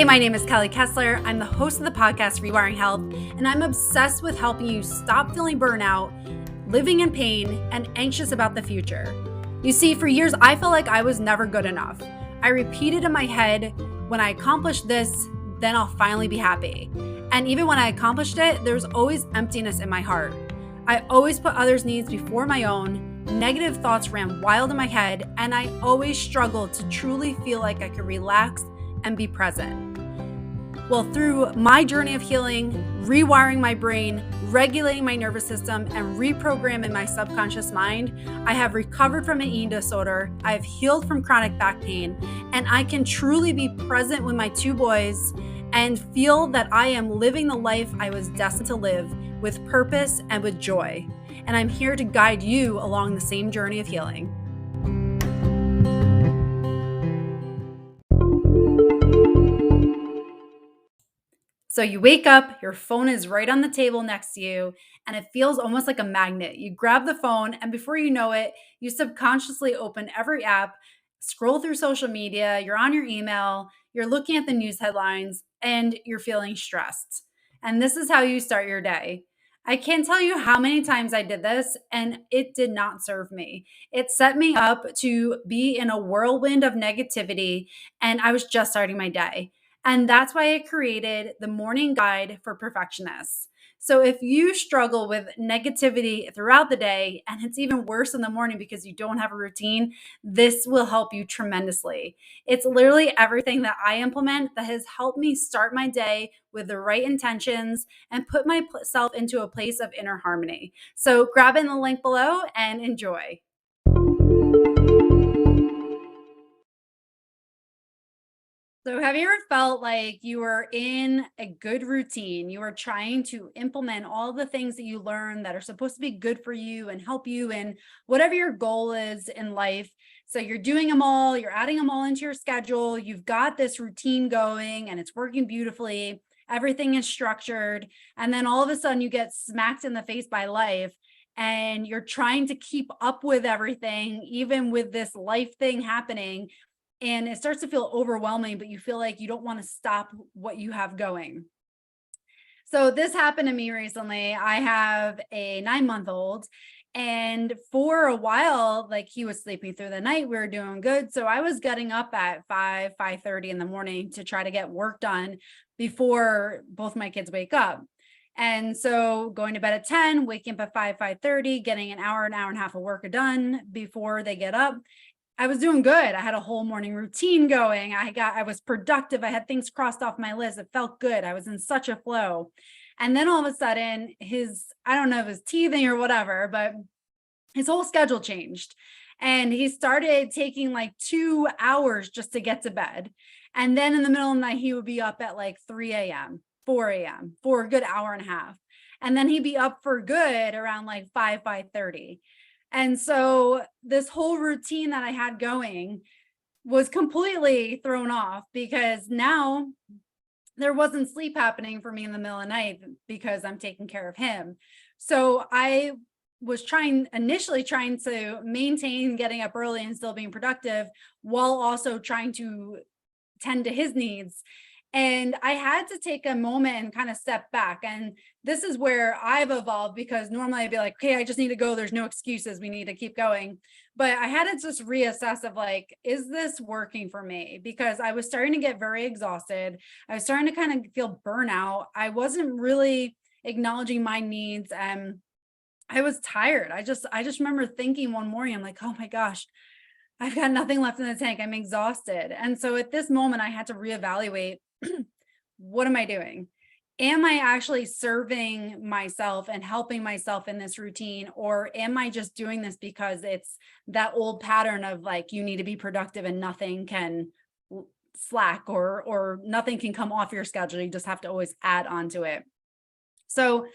Hey, my name is Kelly Kessler. I'm the host of the podcast Rewiring Health, and I'm obsessed with helping you stop feeling burnout, living in pain, and anxious about the future. You see, for years, I felt like I was never good enough. I repeated in my head, when I accomplish this, then I'll finally be happy. And even when I accomplished it, there was always emptiness in my heart. I always put others' needs before my own. Negative thoughts ran wild in my head, and I always struggled to truly feel like I could relax and be present. Well, through my journey of healing, rewiring my brain, regulating my nervous system, and reprogramming my subconscious mind, I have recovered from an eating disorder, I have healed from chronic back pain, and I can truly be present with my two boys and feel that I am living the life I was destined to live with purpose and with joy. And I'm here to guide you along the same journey of healing. So you wake up, your phone is right on the table next to you, and it feels almost like a magnet. You grab the phone, and before you know it, you subconsciously open every app, scroll through social media, you're on your email, you're looking at the news headlines, and you're feeling stressed. And this is how you start your day. I can't tell you how many times I did this, and it did not serve me. It set me up to be in a whirlwind of negativity, and I was just starting my day. And that's why I created the morning guide for perfectionists. So if you struggle with negativity throughout the day, and it's even worse in the morning because you don't have a routine, this will help you tremendously. It's literally everything that I implement that has helped me start my day with the right intentions and put myself into a place of inner harmony. So grab in the link below and enjoy. So, have you ever felt like you were in a good routine? You were trying to implement all the things that you learn that are supposed to be good for you and help you in whatever your goal is in life. So, you're doing them all, you're adding them all into your schedule, you've got this routine going and it's working beautifully, everything is structured. And then all of a sudden, you get smacked in the face by life. And you're trying to keep up with everything, even with this life thing happening, and it starts to feel overwhelming, but you feel like you don't want to stop what you have going. So this happened to me recently. I have a 9-month-old, and for a while, like, he was sleeping through the night. We were doing good. So I was getting up at 5:30 in the morning to try to get work done before both my kids wake up. And so going to bed at 10, waking up at 5:30, getting an hour and a half of work done before they get up. I was doing good. I had a whole morning routine going. I was productive. I had things crossed off my list. It felt good. I was in such a flow. And then all of a sudden, I don't know if it was teething or whatever, but his whole schedule changed. And he started taking like 2 hours just to get to bed. And then in the middle of the night, he would be up at like 3 a.m., 4 a.m. for a good hour and a half. And then he'd be up for good around like 5:30. And so this whole routine that I had going was completely thrown off because now there wasn't sleep happening for me in the middle of the night because I'm taking care of him. So I was initially trying to maintain getting up early and still being productive while also trying to tend to his needs. And I had to take a moment and kind of step back. And this is where I've evolved, because normally I'd be like, okay, I just need to go. There's no excuses. We need to keep going. But I had to just reassess of like, is this working for me? Because I was starting to get very exhausted. I was starting to kind of feel burnout. I wasn't really acknowledging my needs, and I was tired. I just remember thinking one morning, I'm like, oh my gosh, I've got nothing left in the tank. I'm exhausted. And so at this moment, I had to reevaluate, what am I doing? Am I actually serving myself and helping myself in this routine? Or am I just doing this because it's that old pattern of like, you need to be productive and nothing can slack, or nothing can come off your schedule. You just have to always add on to it. So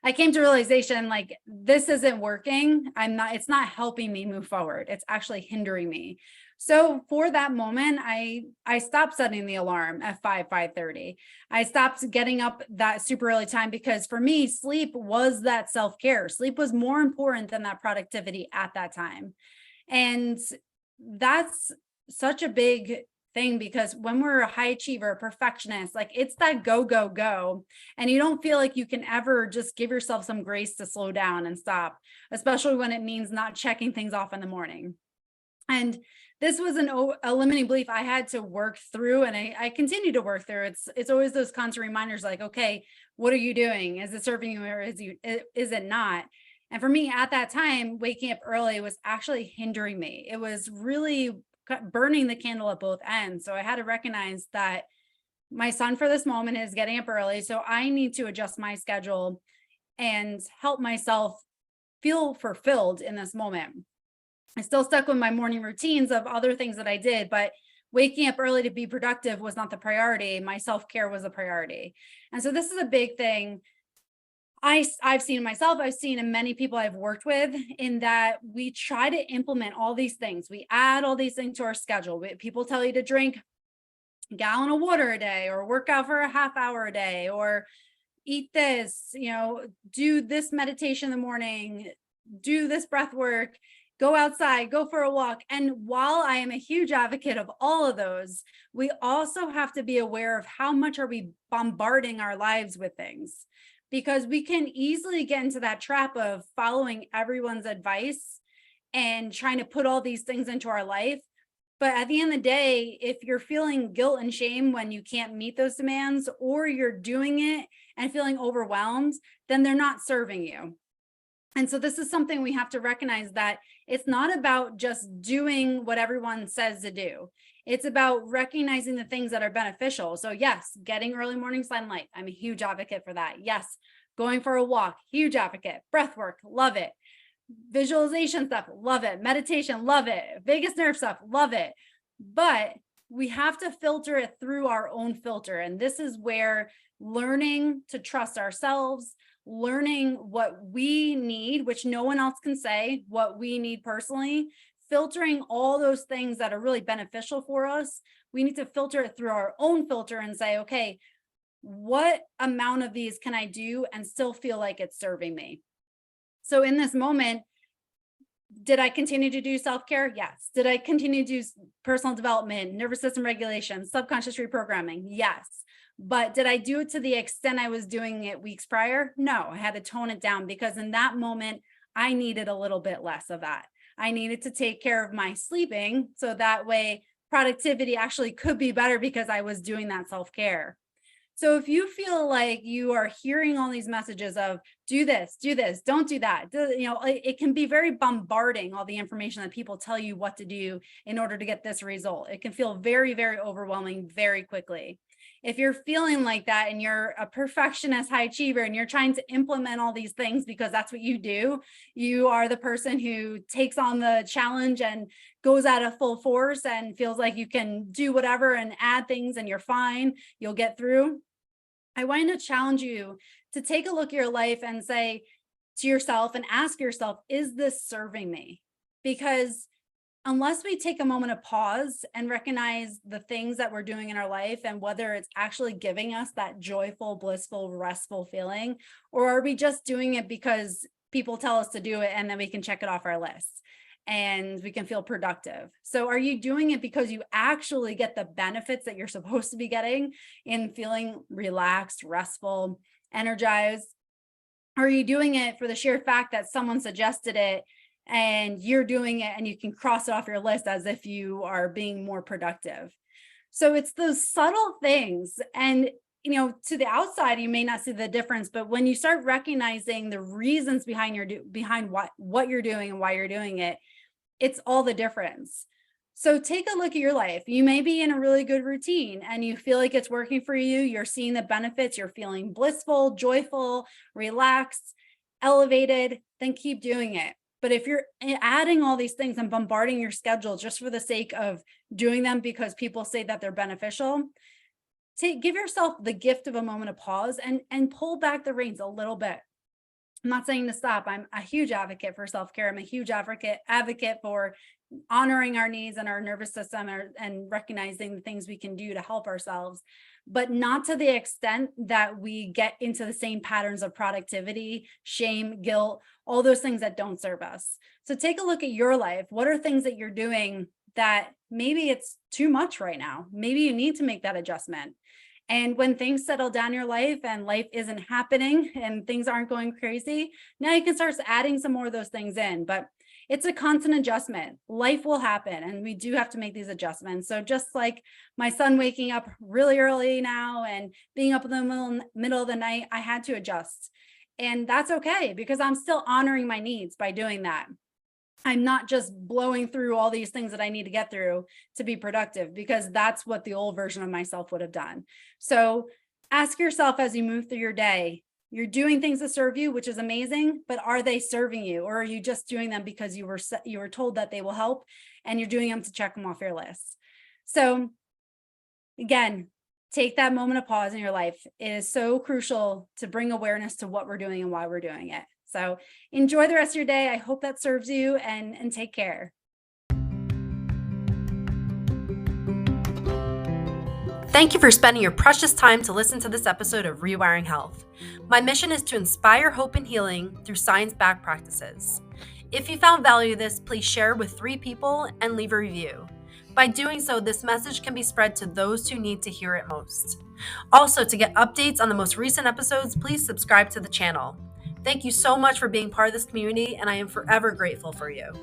I came to realization, like, this isn't working. It's not helping me move forward. It's actually hindering me. So for that moment, I stopped setting the alarm at 5:30. I stopped getting up that super early time, because for me, sleep was that self-care. Sleep was more important than that productivity at that time. And that's such a big thing, because when we're a high achiever, a perfectionist, like it's that go, go, go. And you don't feel like you can ever just give yourself some grace to slow down and stop, especially when it means not checking things off in the morning. And this was a limiting belief I had to work through, and I continue to work through. It's always those constant reminders, like, okay, what are you doing? Is it serving you, or is it not? And for me at that time, waking up early was actually hindering me. It was really burning the candle at both ends. So I had to recognize that my son for this moment is getting up early. So I need to adjust my schedule and help myself feel fulfilled in this moment. I still stuck with my morning routines of other things that I did, but waking up early to be productive was not the priority. My self-care was a priority. And so this is a big thing I've seen myself, I've seen in many people I've worked with, in that we try to implement all these things. We add all these things to our schedule. People tell you to drink a gallon of water a day, or work out for a half hour a day, or eat this, do this meditation in the morning, do this breath work, go outside, go for a walk. And while I am a huge advocate of all of those, we also have to be aware of how much are we bombarding our lives with things, because we can easily get into that trap of following everyone's advice and trying to put all these things into our life. But at the end of the day, if you're feeling guilt and shame when you can't meet those demands, or you're doing it and feeling overwhelmed, then they're not serving you. And so this is something we have to recognize, that it's not about just doing what everyone says to do. It's about recognizing the things that are beneficial. So yes, getting early morning sunlight, I'm a huge advocate for that. Yes, going for a walk, huge advocate. Breath work, love it. Visualization stuff, love it. Meditation, love it. Vagus nerve stuff, love it. But we have to filter it through our own filter. And this is where learning to trust ourselves, learning what we need, which no one else can say, what we need personally, filtering all those things that are really beneficial for us. We need to filter it through our own filter and say, okay, what amount of these can I do and still feel like it's serving me? So in this moment, did I continue to do self-care? Yes. Did I continue to do personal development, nervous system regulation, subconscious reprogramming? Yes. But did I do it to the extent I was doing it weeks prior? No, I had to tone it down, because in that moment, I needed a little bit less of that. I needed to take care of my sleeping, so that way productivity actually could be better because I was doing that self-care. So if you feel like you are hearing all these messages of do this, don't do that, it can be very bombarding, all the information that people tell you what to do in order to get this result. It can feel very, very overwhelming very quickly. If you're feeling like that and you're a perfectionist high achiever and you're trying to implement all these things because that's what you do, you are the person who takes on the challenge and goes at a full force and feels like you can do whatever and add things and you're fine, you'll get through. I want to challenge you to take a look at your life and say to yourself and ask yourself, is this serving me? Because unless we take a moment of pause and recognize the things that we're doing in our life and whether it's actually giving us that joyful, blissful, restful feeling, or are we just doing it because people tell us to do it and then we can check it off our list and we can feel productive? So are you doing it because you actually get the benefits that you're supposed to be getting in feeling relaxed, restful, energized? Or are you doing it for the sheer fact that someone suggested it and you're doing it and you can cross it off your list as if you are being more productive? So it's those subtle things. And to the outside, you may not see the difference, but when you start recognizing the reasons behind what you're doing and why you're doing it, it's all the difference. So take a look at your life. You may be in a really good routine and you feel like it's working for you. You're seeing the benefits. You're feeling blissful, joyful, relaxed, elevated, then keep doing it. But if you're adding all these things and bombarding your schedule just for the sake of doing them because people say that they're beneficial, give yourself the gift of a moment of pause and pull back the reins a little bit. I'm not saying to stop. I'm a huge advocate for self-care. I'm a huge advocate for honoring our needs and our nervous system, and recognizing the things we can do to help ourselves, but not to the extent that we get into the same patterns of productivity, shame, guilt, all those things that don't serve us. So take a look at your life. What are things that you're doing that maybe it's too much right now. Maybe you need to make that adjustment. And when things settle down in your life and life isn't happening and things aren't going crazy, now you can start adding some more of those things in. But it's a constant adjustment. Life will happen, and we do have to make these adjustments. So just like my son waking up really early now and being up in the middle of the night, I had to adjust. And that's okay because I'm still honoring my needs by doing that. I'm not just blowing through all these things that I need to get through to be productive, because that's what the old version of myself would have done. So ask yourself as you move through your day, you're doing things to serve you, which is amazing, but are they serving you, or are you just doing them because you were told that they will help and you're doing them to check them off your list? So again, take that moment of pause in your life. It is so crucial to bring awareness to what we're doing and why we're doing it. So enjoy the rest of your day. I hope that serves you, and take care. Thank you for spending your precious time to listen to this episode of Rewiring Health. My mission is to inspire hope and healing through science-backed practices. If you found value in this, please share with 3 people and leave a review. By doing so, this message can be spread to those who need to hear it most. Also, to get updates on the most recent episodes, please subscribe to the channel. Thank you so much for being part of this community, and I am forever grateful for you.